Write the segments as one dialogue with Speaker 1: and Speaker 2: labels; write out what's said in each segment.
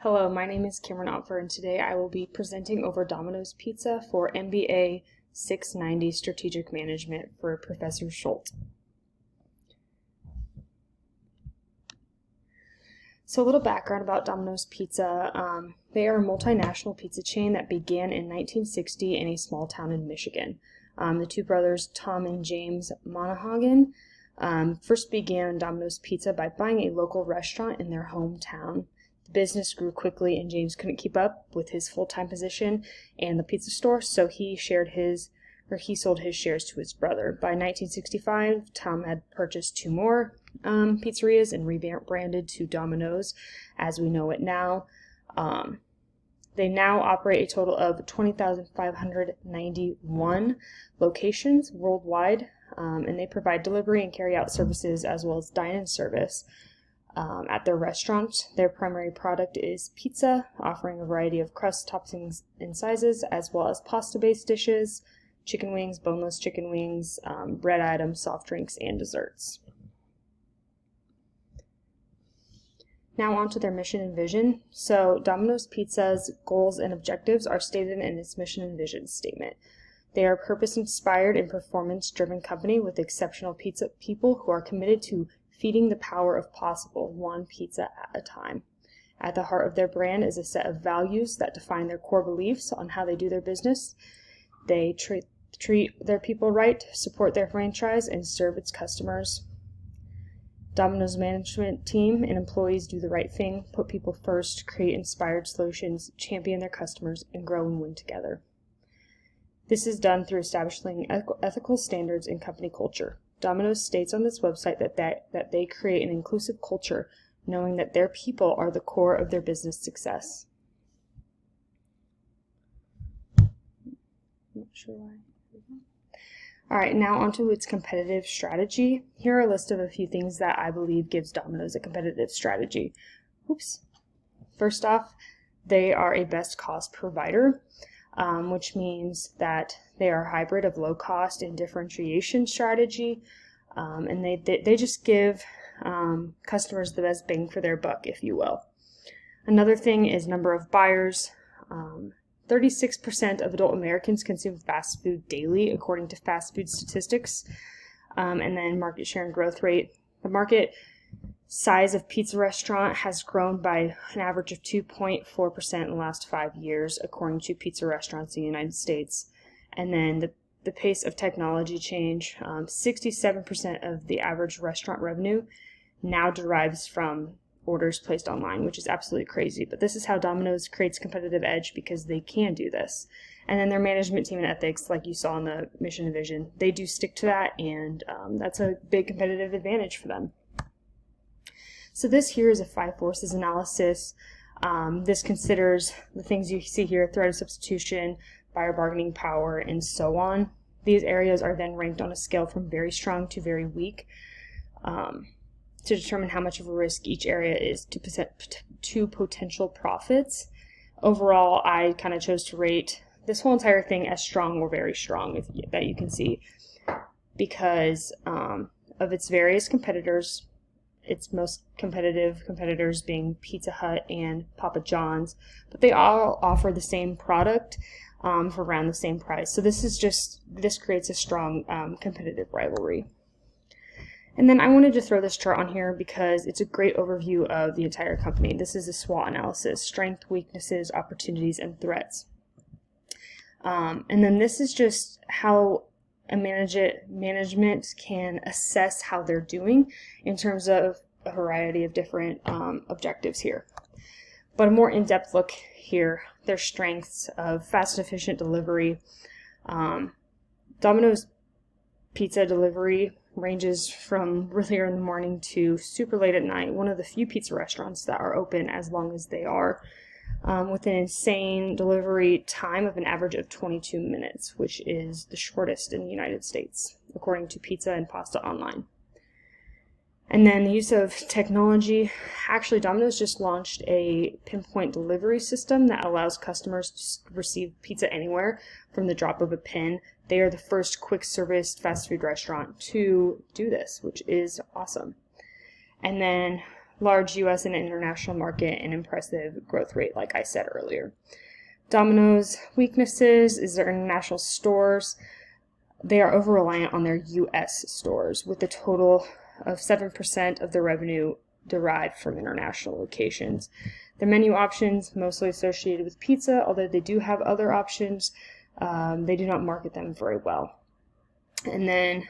Speaker 1: Hello, my name is Cameron Opfer, and today I will be presenting over Dominos Pizza for MBA 690 Strategic Management for Professor Schultz. So a little background about Dominos Pizza. They are a multinational pizza chain that began in 1960 in a small town in Michigan. The two brothers, Tom and James Monaghan, first began Domino's Pizza by buying a local restaurant in their hometown. The business grew quickly and James couldn't keep up with his full-time position and the pizza store, so he sold his shares to his brother. By 1965, Tom had purchased two more pizzerias and rebranded to Domino's as we know it now. They now operate a total of 20,591 locations worldwide, and they provide delivery and carry-out services as well as dine-in service. At their restaurant, their primary product is pizza, offering a variety of crust, toppings, and sizes, as well as pasta-based dishes, chicken wings, boneless chicken wings, bread items, soft drinks, and desserts. Now on to their mission and vision. So Domino's Pizza's goals and objectives are stated in its mission and vision statement. They are a purpose-inspired and performance-driven company with exceptional pizza people who are committed to feeding the power of possible, one pizza at a time. At the heart of their brand is a set of values that define their core beliefs on how they do their business. They treat their people right, support their franchise, and serve its customers. Domino's management team and employees do the right thing, put people first, create inspired solutions, champion their customers, and grow and win together. This is done through establishing ethical standards and company culture. Domino's states on this website that they create an inclusive culture, knowing that their people are the core of their business success. Not sure why. Alright, now onto its competitive strategy. Here are a list of a few things that I believe gives Domino's a competitive strategy. First off, they are a best cost provider, which means that they are a hybrid of low cost and differentiation strategy, and they just give customers the best bang for their buck, if you will. Another thing is number of buyers. 36% of adult Americans consume fast food daily, according to fast food statistics. And then market share and growth rate. The market size of pizza restaurant has grown by an average of 2.4% in the last 5 years, according to pizza restaurants in the United States. And then the pace of technology change, 67% of the average restaurant revenue now derives from orders placed online, which is absolutely crazy. But this is how Domino's creates competitive edge, because they can do this. And then their management team and ethics, like you saw in the mission and vision, they do stick to that, and that's a big competitive advantage for them. So this here is a 5 forces analysis. This considers the things you see here: threat of substitution, buyer bargaining power, and so on. These areas are then ranked on a scale from very strong to very weak, to determine how much of a risk each area is to potential profits. Overall, I kind of chose to rate this whole entire thing as strong or very strong, that you can see, because of its various competitors. Its most competitive competitors being Pizza Hut and Papa John's, but they all offer the same product for around the same price. So this creates a strong competitive rivalry. And then I wanted to throw this chart on here because it's a great overview of the entire company. This is a SWOT analysis: strengths, weaknesses, opportunities, and threats. And then this is just how a management can assess how they're doing in terms of a variety of different objectives here. But a more in-depth look here: their strengths of fast and efficient delivery. Domino's Pizza delivery ranges from really early in the morning to super late at night. One of the few pizza restaurants that are open as long as they are, with an insane delivery time of an average of 22 minutes, which is the shortest in the United States, according to Pizza and Pasta Online. And then the use of technology. Actually, Domino's just launched a pinpoint delivery system that allows customers to receive pizza anywhere from the drop of a pin. They are the first quick service fast food restaurant to do this, which is awesome. And then large U.S. and international market and impressive growth rate, like I said earlier. Domino's weaknesses is their international stores. They are over-reliant on their U.S. stores, with a total of 7% of their revenue derived from international locations. Their menu options, mostly associated with pizza, although they do have other options, they do not market them very well. And then,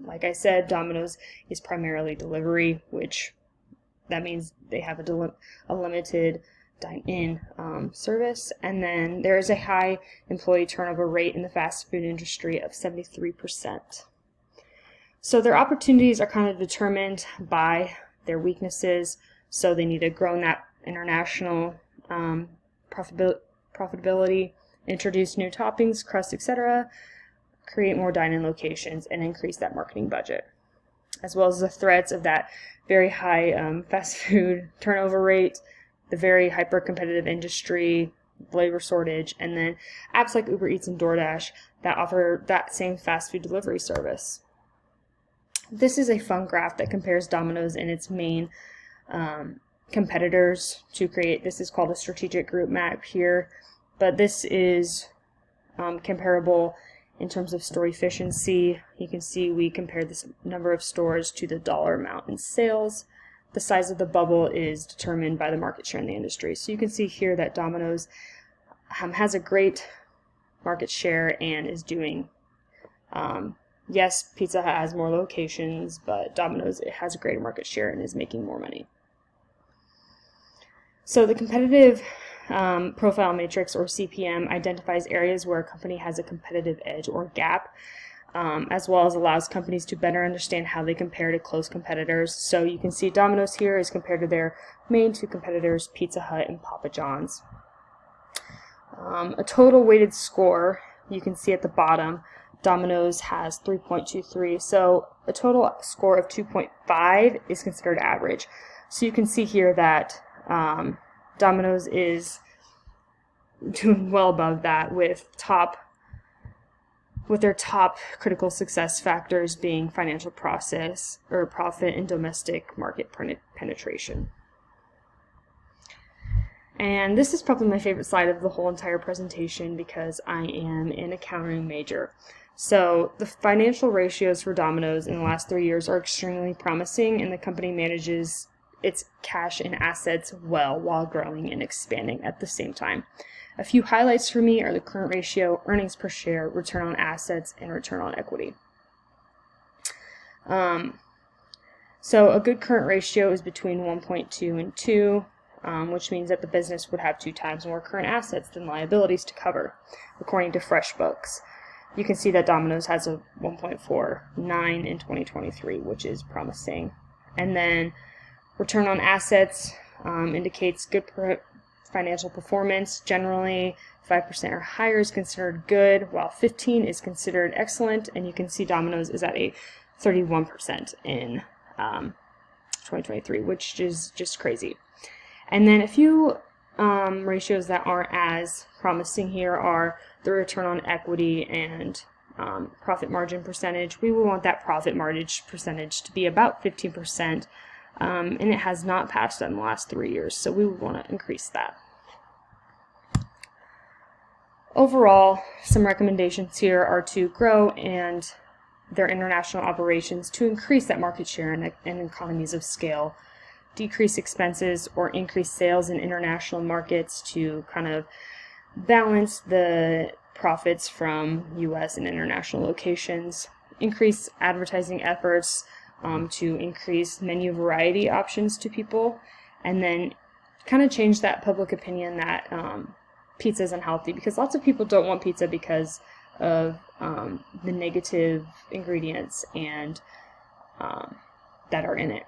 Speaker 1: like I said, Domino's is primarily delivery, which that means they have a limited dine-in service. And then there is a high employee turnover rate in the fast food industry of 73%. So their opportunities are kind of determined by their weaknesses. So they need to grow in that international profitability, introduce new toppings, crust, etc., create more dine-in locations, and increase that marketing budget, as well as the threats of that very high fast food turnover rate, the very hyper-competitive industry, labor shortage, and then apps like Uber Eats and DoorDash that offer that same fast food delivery service. This is a fun graph that compares Domino's and its main competitors to create. This is called a strategic group map here, but this is comparable in terms of store efficiency. You can see we compare this number of stores to the dollar amount in sales. The size of the bubble is determined by the market share in the industry. So you can see here that Domino's has a great market share and is doing, yes, Pizza Hut has more locations, but Domino's has a greater market share and is making more money. So the competitive profile matrix, or CPM, identifies areas where a company has a competitive edge or gap, as well as allows companies to better understand how they compare to close competitors. So you can see Domino's here is compared to their main two competitors, Pizza Hut and Papa John's. A total weighted score, you can see at the bottom, Domino's has 3.23, so a total score of 2.5 is considered average. So you can see here that Domino's is doing well above that, with their top critical success factors being financial process or profit and domestic market penetration. And this is probably my favorite slide of the whole entire presentation because I am an accounting major. So the financial ratios for Domino's in the last 3 years are extremely promising, and the company manages its cash and assets well while growing and expanding at the same time. A few highlights for me are the current ratio, earnings per share, return on assets, and return on equity. So a good current ratio is between 1.2 and 2, which means that the business would have 2 times more current assets than liabilities to cover, according to FreshBooks. You can see that Domino's has a 1.49 in 2023, which is promising. And then return on assets indicates good financial performance. Generally, 5% or higher is considered good, while 15% is considered excellent. And you can see Domino's is at a 31% in 2023, which is just crazy. And then a few ratios that aren't as promising here are the return on equity and profit margin percentage. We will want that profit margin percentage to be about 15%. And it has not passed in the last 3 years, so we would want to increase that. Overall, some recommendations here are to grow and their international operations to increase that market share and economies of scale, decrease expenses or increase sales in international markets to kind of balance the profits from U.S. and international locations, increase advertising efforts to increase menu variety options to people, and then kind of change that public opinion that pizza is unhealthy, because lots of people don't want pizza because of the negative ingredients and that are in it.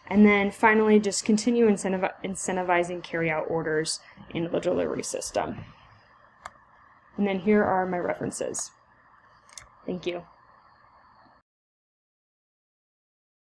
Speaker 1: And then finally, just continue incentivizing carry-out orders in the delivery system. And then here are my references. Thank you.